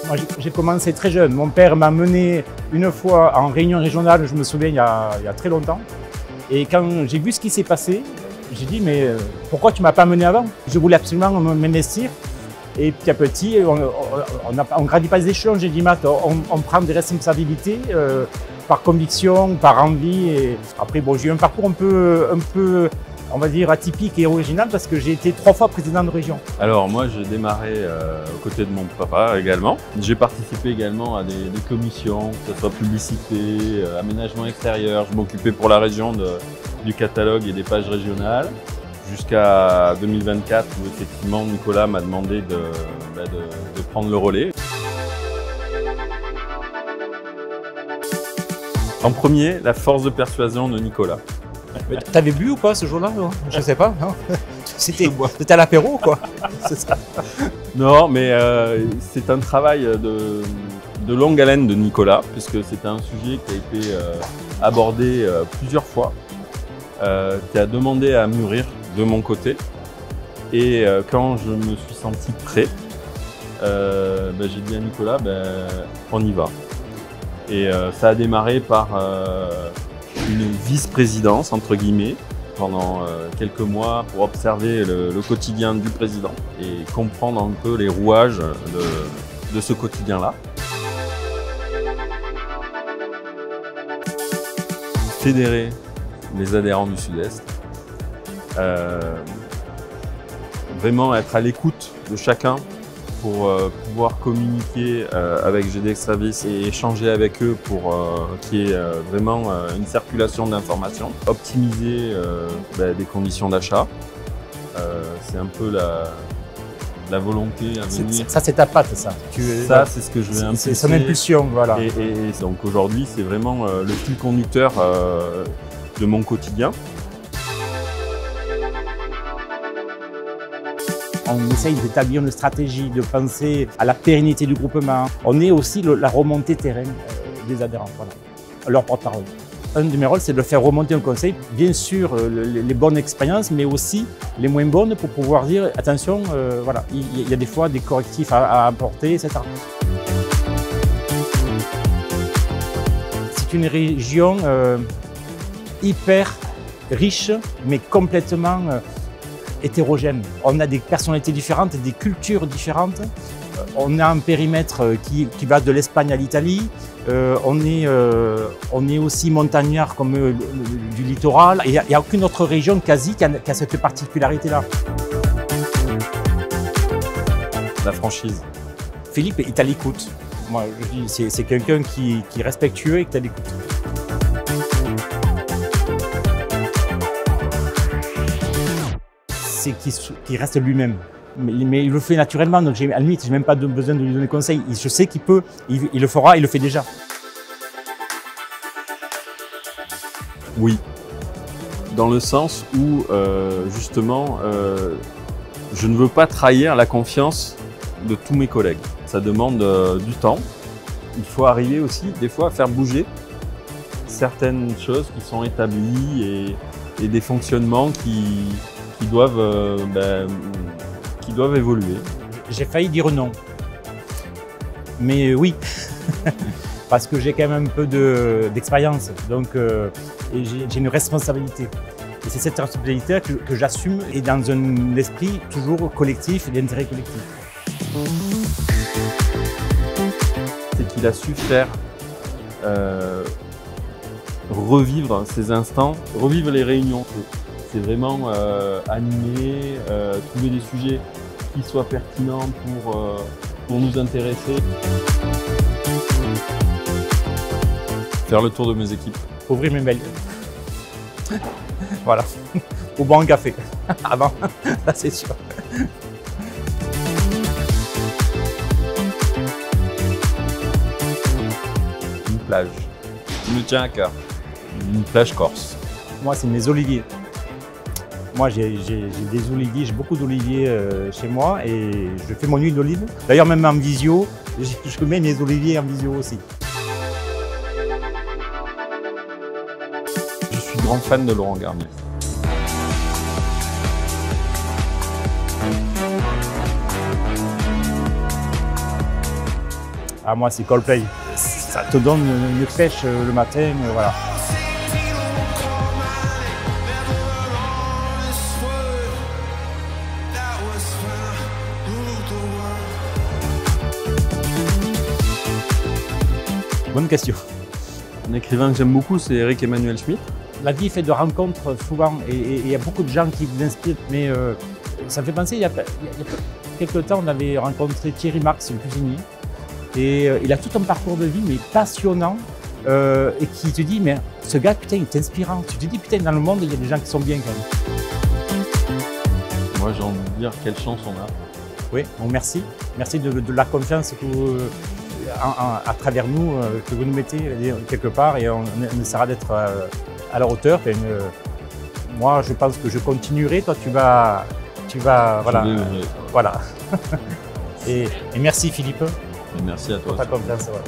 Moi, j'ai commencé très jeune. Mon père m'a mené une fois en réunion régionale, je me souviens, il y a très longtemps. Et quand j'ai vu ce qui s'est passé, j'ai dit, mais pourquoi tu ne m'as pas mené avant? Je voulais absolument m'investir. Et petit à petit, on ne gravit pas les échelons. J'ai dit, Matt, on prend des responsabilités par conviction, par envie. Et après, bon, j'ai eu un parcours un peu, on va dire, atypique et original parce que j'ai été 3 fois président de région. Alors moi, j'ai démarré aux côtés de mon papa également. J'ai participé également à des commissions, que ce soit publicité, aménagement extérieur. Je m'occupais pour la région du catalogue et des pages régionales. Jusqu'à 2024 où effectivement Nicolas m'a demandé de prendre le relais. En premier, la force de persuasion de Nicolas. T'avais bu ou pas ce jour-là? Je sais pas. C'était à l'apéro ou quoi? Ça. Non, mais c'est un travail de longue haleine de Nicolas, puisque c'est un sujet qui a été abordé plusieurs fois, qui a demandé à mûrir de mon côté. Et quand je me suis senti prêt, j'ai dit à Nicolas, on y va. Et ça a démarré par une vice-présidence, entre guillemets, pendant quelques mois pour observer le quotidien du président et comprendre un peu les rouages de ce quotidien-là. Fédérer les adhérents du Sud-Est, vraiment être à l'écoute de chacun pour pouvoir communiquer avec GDX Service et échanger avec eux pour qu'il y ait vraiment une circulation d'informations, optimiser des conditions d'achat. C'est un peu la volonté à venir. Ça, c'est ta patte, ça. Ça, c'est ce que je vais impulser. C'est son impulsion, voilà. Et donc aujourd'hui, c'est vraiment le fil conducteur de mon quotidien. On essaye d'établir une stratégie, de penser à la pérennité du groupement. On est aussi la remontée terrain des adhérents, voilà, leur porte-parole. Un de mes rôles, c'est de faire remonter un conseil, bien sûr les bonnes expériences, mais aussi les moins bonnes pour pouvoir dire attention, voilà, il y a des fois des correctifs à apporter, etc. C'est une région hyper riche, mais complètement hétérogène. On a des personnalités différentes, des cultures différentes. On a un périmètre qui va de l'Espagne à l'Italie. On est aussi montagnard comme du littoral. Il n'y a aucune autre région quasi qui a cette particularité-là. La franchise. Philippe est à l'écoute. Moi, je dis, c'est quelqu'un qui est respectueux et qui est à l'écoute. C'est qu'il reste lui-même. Mais il le fait naturellement, donc à la limite, je n'ai même pas besoin de lui donner conseil. Je sais qu'il peut, il le fera, il le fait déjà. Oui, dans le sens où justement, je ne veux pas trahir la confiance de tous mes collègues. Ça demande du temps. Il faut arriver aussi, des fois, à faire bouger certaines choses qui sont établies et des fonctionnements qui doivent évoluer. J'ai failli dire non, mais oui, parce que j'ai quand même un peu d'expérience, donc j'ai une responsabilité. Et c'est cette responsabilité que j'assume et dans un esprit toujours collectif et d'intérêt collectif. C'est qu'il a su faire revivre ces instants, revivre les réunions. C'est vraiment animer, trouver des sujets qui soient pertinents pour nous intéresser. Faire le tour de mes équipes. Ouvrir mes mails. Voilà. Ou boire un café. Avant, là c'est sûr. Une plage. Il me tient à cœur. Une plage corse. Moi, c'est mes oliviers. Moi, j'ai des oliviers, j'ai beaucoup d'oliviers chez moi et je fais mon huile d'olive. D'ailleurs, même en visio, je mets mes oliviers en visio aussi. Je suis grand fan de Laurent Garnier. Ah, moi, c'est Coldplay. Ça te donne une pêche le matin, voilà. Bonne question. Un écrivain que j'aime beaucoup, c'est Eric Emmanuel Schmitt. La vie est faite de rencontres souvent et il y a beaucoup de gens qui vous inspirent, mais ça me fait penser, il y a quelques temps, on avait rencontré Thierry Marx, le cuisinier, et il a tout un parcours de vie, mais passionnant, et qui te dit, mais ce gars, putain, il est inspirant. Tu te dis, putain, dans le monde, il y a des gens qui sont bien quand même. Moi, j'ai envie de dire quelle chance on a. Oui, bon, merci. Merci de la confiance que vous, à travers nous, que vous nous mettez quelque part, et on essaiera d'être à la hauteur. Moi, je pense que je continuerai. Toi, tu vas, voilà. Voilà. Et merci Philippe. Et merci à toi. Pour ta confiance. Voilà.